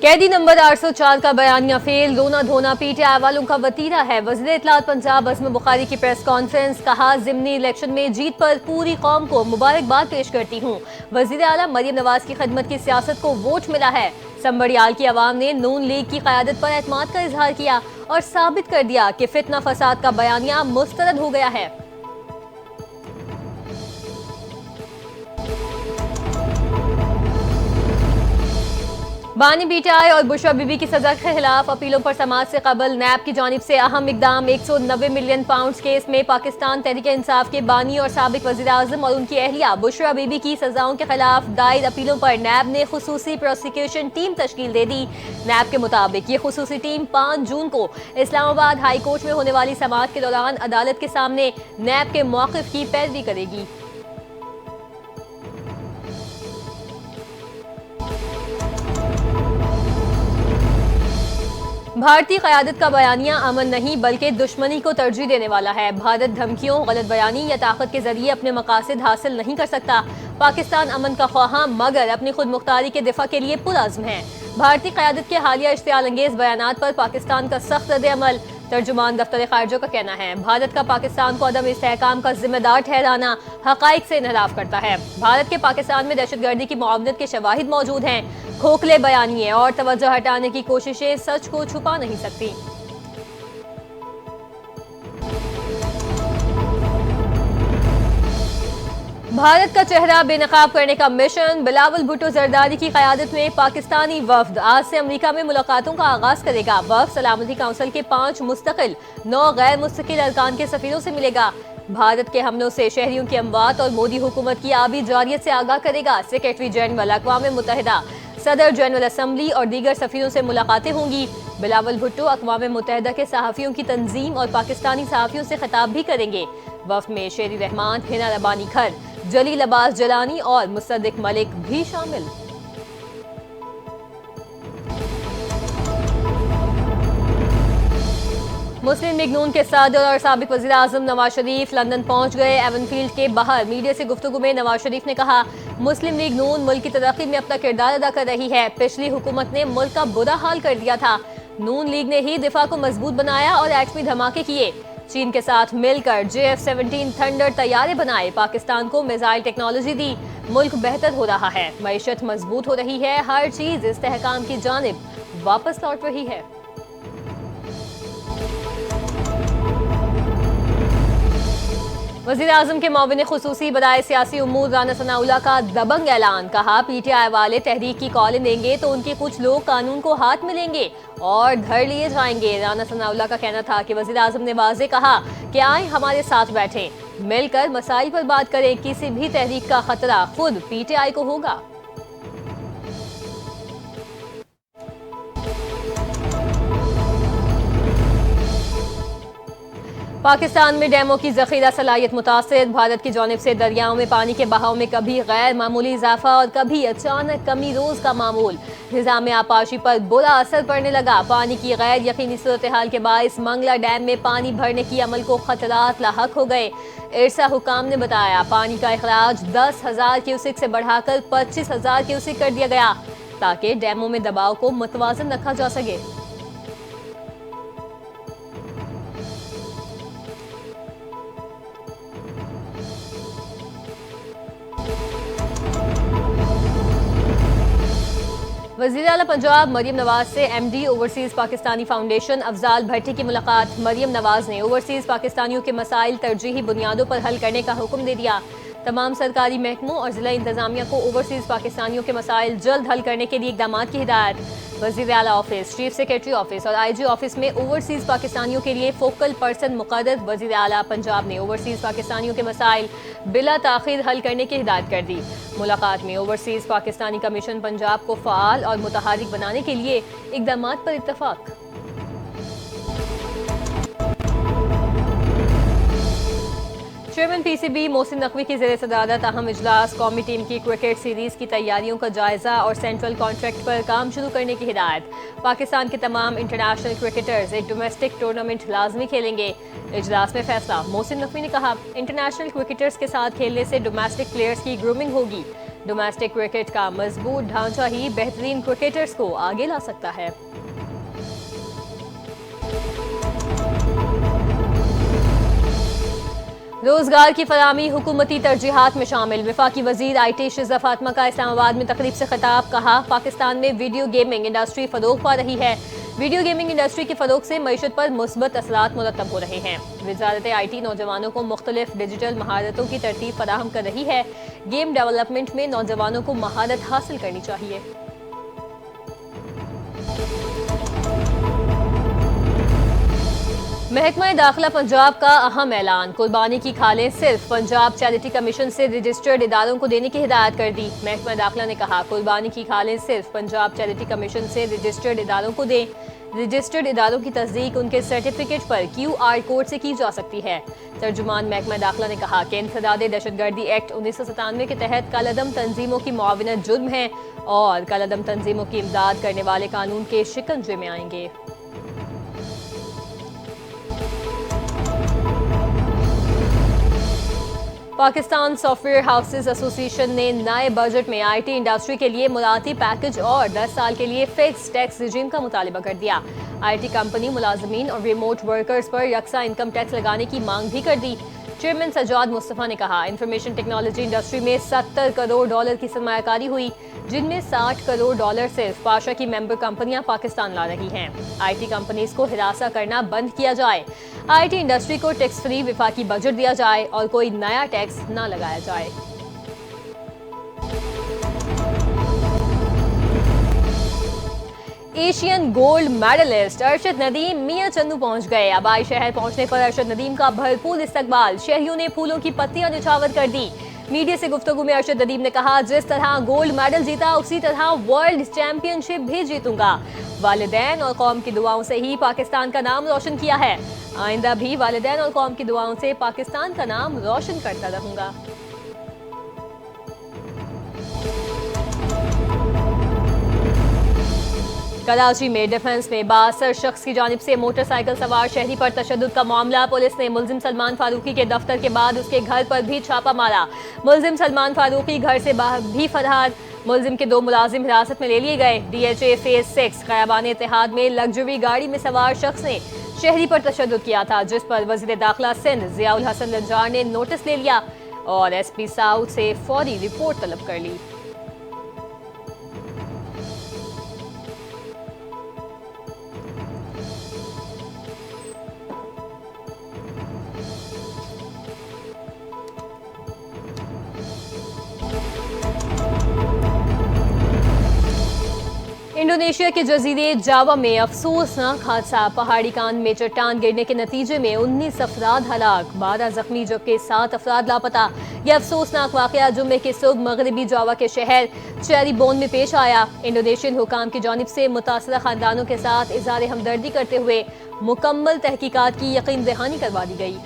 कैदी नंबर 804 का बयानिया फेल, रोना धोना पीटीआई वालों का वतीरा है। वज़ीर इत्तलात पंजाब अज़म बुखारी की प्रेस कॉन्फ्रेंस, कहा ज़िमनी इलेक्शन में जीत पर पूरी कौम को मुबारकबाद पेश करती हूँ। वज़ीर आला मरियम नवाज की खिदमत की सियासत को वोट मिला है। संबड़ियाल की आवाम ने नून लीग की क़यादत पर एतमाद का इजहार किया और साबित कर दिया कि फितना फसाद का बयानिया मुस्तरद हो गया है। बानी पीटीआई और बुशरा बीबी की सजा के खिलाफ अपीलों पर समाज से कबल नैब की जानिब से अहम इकदाम। 190 मिलियन पाउंड केस में पाकिस्तान तहरीक इंसाफ के बानी और साबिक वज़ीर आज़म और उनकी अहलिया बुशरा बीबी की सजाओं के खिलाफ दायर अपीलों पर नैब ने खुसूसी प्रोसिक्यूशन टीम तश्कील दे दी। नैब के मुताबिक ये खुसूसी टीम 5 जून को इस्लामाबाद हाई कोर्ट में होने वाली समाअत के दौरान अदालत के सामने नैब के मौक़िफ़ की पैरवी करेगी। भारतीय क़यादत का बयानिया अमन नहीं बल्कि दुश्मनी को तरजीह देने वाला है। भारत धमकियों, गलत बयानी या ताकत के जरिए अपने मकासद हासिल नहीं कर सकता। पाकिस्तान अमन का ख्वाहा मगर अपनी खुद मुख्तारी के दिफा के लिए पुरअज़्म है। भारतीय क़यादत के हालिया इश्तियाल अंगेज बयानात पर पाकिस्तान का सख्त रद्द-ए-अमल। तर्जुमान दफ्तर खारजा का कहना है, भारत का पाकिस्तान को अदम इस्तेहकाम का जिम्मेदार ठहराना हक़ाइक़ से इनहराफ करता है। भारत के पाकिस्तान में दहशतगर्दी की मुआवनत के शवाहिद मौजूद हैं। खोखले बयानिए और तवज्जो हटाने की कोशिशें सच को छुपा नहीं सकती। भारत का चेहरा बेनकाब करने का मिशन। बिलावल भुट्टो जरदारी की क़यादत में पाकिस्तानी वफ्द आज से अमरीका में मुलाकातों का आगाज करेगा। वफ्द सलामती काउंसिल के 5 मुस्तकिल 9 गैर मुस्तकिल अरकान के सफीरों से मिलेगा। भारत के हमलों से शहरियों की अमवात और मोदी हुकूमत की आबी जारियत से आगाह करेगा। सेक्रेटरी जनरल अक़वाम मुत्तहिदा, सदर जनरल असम्बली और दीगर सफीरों से मुलाकातें होंगी। बिलावल भुट्टो अक़वाम मुत्तहिदा के सहाफ़ियों की तंजीम और पाकिस्तानी सहाफ़ियों से खिताब भी करेंगे। वफ्द में शेरी रहमान, हिना रबानी खर, जलील अब्बास जलानी और मुसद्दिक मलिक भी शामिल। मुस्लिम लीग नून के सदर और साबिक वज़ीर आज़म नवाज शरीफ लंदन पहुंच गए। एवनफील्ड के बाहर मीडिया से गुफ्तगू में नवाज शरीफ ने कहा, मुस्लिम लीग नून मुल्क की तरक्की में अपना किरदार अदा कर रही है। पिछली हुकूमत ने मुल्क का बुरा हाल कर दिया था। नून लीग ने ही दिफा को मजबूत बनाया और एटमी धमाके किए। चीन के साथ मिलकर JF-17 थंडर तैयारे बनाए। पाकिस्तान को मिसाइल टेक्नोलॉजी दी। मुल्क बेहतर हो रहा है, मईशत मजबूत हो रही है, हर चीज इस्तेहकाम की जानिब वापस लौट रही है। वज़ीर आज़म के मुआविन खुसूसी बराए सियासी उमूर राना सनाउल्लाह का दबंग ऐलान। कहा, PTI वाले तहरीक की कॉलें देंगे तो उनके कुछ लोग कानून को हाथ में लेंगे और धर लिए जाएंगे। राना सनाउल्लाह का कहना था कि वज़ीर आज़म ने वाज़े कहा कि आए हमारे साथ बैठें, मिलकर मसाइल पर बात करें। किसी भी तहरीक का खतरा खुद PTI को होगा। पाकिस्तान में डैमों की जखीरा सलाहियत मुतासिर। भारत की जानिब से दरियाओं में पानी के बहाव में कभी गैर मामूली इजाफा और कभी अचानक कमी रोज का मामूल। निज़ाम आपाशी पर बुरा असर पड़ने लगा। पानी की गैर यकीनी सूरत हाल के बायस मंगला डैम में पानी भरने की अमल को खतरात लाहक हो गए। इरसा हुकाम ने बताया, पानी का अखराज 10,000 क्यूसिक से बढ़ाकर 25,000 क्यूसिक कर दिया गया ताकि डैमों में दबाव को मुतवाज़न रखा जा सके। वज़ीर आला पंजाब मरियम नवाज से MD overseas Pakistani foundation Afzal Bhatti की मुलाकात। मरियम नवाज ने ओवरसीज़ पाकिस्तानियों के मसाइल तरजीही बुनियादों पर हल करने का हुक्म दे दिया। तमाम सरकारी महकमों और जिला इंतजामिया को ओवरसीज़ पाकिस्तानियों के मसाइल जल्द हल करने के लिए इकदाम की हिदायत। वज़ीर आला ऑफिस, चीफ सेक्रेटरी ऑफिस और IG ऑफिस में ओवरसीज़ पाकिस्तानियों के लिए फोकल पर्सन मुक़र्रर। वज़ीर आला पंजाब ने ओवरसीज़ पाकिस्तानियों के मसाइल बिला ताख़ीर हल करने की हिदायत कर दी। मुलाकात में ओवरसीज़ पाकिस्तानी कमीशन पंजाब को फ़ाल और मुतहरिक बनाने के लिए इकदाम पर इत्तफ़ाक़। चेयरमैन PCB मोहसिन नकवी की ज़ेर सदारत अहम इजलास। कौमी टीम की क्रिकेट सीरीज़ की तैयारियों का जायज़ा और सेंट्रल कॉन्ट्रैक्ट पर काम शुरू करने की हिदायत। पाकिस्तान के तमाम इंटरनेशनल क्रिकेटर्स एक डोमेस्टिक टूर्नामेंट लाजमी खेलेंगे। इजलास में फैसला। मोहसिन नकवी ने कहा, इंटरनेशनल क्रिकेटर्स के साथ खेलने से डोमेस्टिक प्लेयर्स की ग्रूमिंग होगी। डोमेस्टिक क्रिकेट का मजबूत ढांचा ही बेहतरीन क्रिकेटर्स को आगे ला सकता है। रोजगार की फराहमी हुकूमती तरजीहात में शामिल। वफाकी वजीर IT शिज़ा फातिमा का इस्लामाबाद में तकरीब से खिताब। कहा, पाकिस्तान में वीडियो गेमिंग इंडस्ट्री फरोग पा रही है। वीडियो गेमिंग इंडस्ट्री के फरोग से मईशत पर मुस्बत असरात मुरतब हो रहे हैं। वजारत IT नौजवानों को मुख्तलिफ डिजिटल महारतों की तरतीब फराहम कर रही है। गेम डेवलपमेंट में नौजवानों को महारत हासिल करनी चाहिए। महकमा दाखिला पंजाब का अहम ऐलान। कुर्बानी की खालें सिर्फ पंजाब चैरिटी कमीशन से रजिस्टर्ड इदारों को देने की हिदायत कर दी। महकमा दाखिला ने कहा, कुर्बानी की खालें सिर्फ पंजाब चैरिटी कमीशन से रजिस्टर्ड इदारों को दें। रजिस्टर्ड इदारों की तस्दीक उनके सर्टिफिकेट पर QR कोड से की जा सकती है। तर्जुमान महकमा दाखिला ने कहा कि इंफरादी दहशतगर्दी एक्ट 1997 के तहत कलअदम तंजीमों की मुआवनत जुर्म है और कलअदम तंजीमों की इमदाद करने वाले कानून के शिकंजे में आएंगे। पाकिस्तान सॉफ्टवेयर हाउसेज एसोसिएशन ने नए बजट में IT इंडस्ट्री के लिए मुलाती पैकेज और 10 साल के लिए फिक्स टैक्स रिजीम का मुतालबा कर दिया। IT कंपनी मुलाजमीन और रिमोट वर्कर्स पर यकसा इनकम टैक्स लगाने की मांग भी कर दी। चेयरमैन सज्जाद मुस्तफा ने कहा, इंफॉर्मेशन टेक्नोलॉजी इंडस्ट्री में $70 करोड़ की सरमायाकारी हुई, जिनमें $60 करोड़ सिर्फ पाशा की मेंबर कंपनियां पाकिस्तान ला रही हैं। IT कंपनीज को हिरासा करना बंद किया जाए। IT इंडस्ट्री को टैक्स फ्री विफाकी बजट दिया जाए और कोई नया टैक्स न लगाया जाए। Asian gold medalist Arshad Nadeem Mian Channu पहुंच गए। आबाई शहर पहुंचने पर अरशद नदीम का भरपूर इस्तकबाल। शहरियों ने फूलों की पत्तियां निछावर कर दी। मीडिया से गुफ्तगू में अरशद नदीम ने कहा, जिस तरह गोल्ड मेडल जीता उसी तरह वर्ल्ड चैंपियनशिप भी जीतूंगा। वालिदैन और कौम की दुआओं से ही पाकिस्तान का नाम रोशन किया है। आइंदा भी वालिदैन और कौम की दुआओं से पाकिस्तान का नाम रोशन करता रहूंगा। कराची में डिफेंस में बासर शख्स की जानिब से मोटरसाइकिल सवार शहरी पर तशद्दुद का मामला। पुलिस ने मुलजिम सलमान फारूकी के दफ्तर के बाद उसके घर पर भी छापा मारा। मुलजिम सलमान फारूकी घर से बाहर भी फरार। मुलजिम के 2 मुलाजिम हिरासत में ले लिए गए। DHA फेज 6 खयाबान इत्तेहाद में लग्जरी गाड़ी में सवार शख्स ने शहरी पर तशद्दुद किया था, जिस पर वजीर दाखिला सिंध जियाउल हसन लंजार ने नोटिस ले लिया और SP साउथ से फौरी रिपोर्ट तलब कर ली। इंडोनेशिया के जजीरे जावा में अफसोसनाक हादसा। पहाड़ी कान में चट्टान गिरने के नतीजे में 19 अफराद हलाक, 12 जख्मी जबकि 7 अफराद लापता। यह अफसोसनाक वाकया जुम्मे के सुबह मगरबी जावा के शहर चेरीबोन में पेश आया। इंडोनेशियन हुकाम की जानिब से मुतासरा खानदानों के साथ इजहार हमदर्दी करते हुए मुकम्मल तहकीकात की यकीन दहानी करवा दी गई।